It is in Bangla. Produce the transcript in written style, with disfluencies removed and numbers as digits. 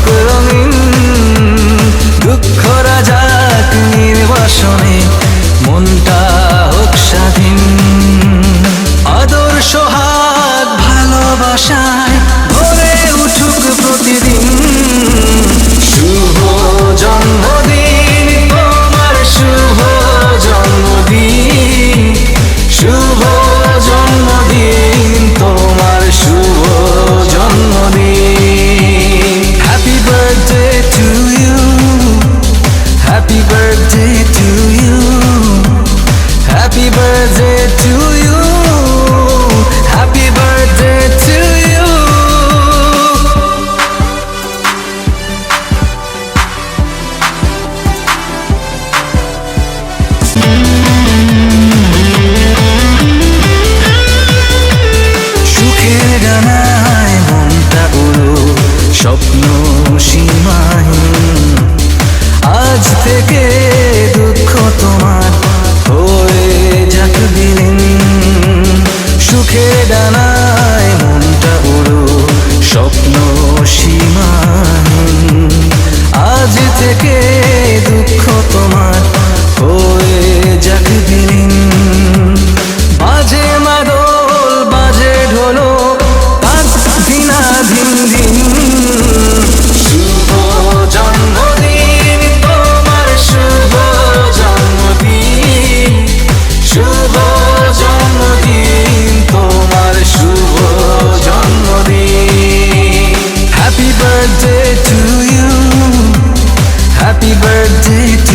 হোক রঙিন, দুঃখরা যাক নির্বাসনে, মনটা হোক স্বাধীন। আদর সোহাগ ভালোবাসায় ভরে উঠুক প্রতিদিন। শুভ জন্মদিন তোমার, শুভ জন্মদিন, শুভ জন্মদিন তোমার, শুভ জন্মদিন। Happy birthday to you, happy birthday to you, happy birthday to you, happy birthday to you. সুখের ডানায় মনটা উড়ো, স্বপ্ন সীমাহীন। আজ থেকে দুঃখ তোমার হয়ে যাক বিলীন। সুখের ডানায় মনটা উড়ো, স্বপ্ন সীমাহীন। আজ থেকে দুঃখ তোমার হয়ে যাক বিলীন। বাজে মাদল বাজে ঢোলক, আজ দিনা ধিন ধিন। শুভ জন্মদিন তোমার, শুভ জন্মদিন, শুভ জন্মদিন তোমার, শুভ জন্মদিন। Happy birthday to you, happy birthday two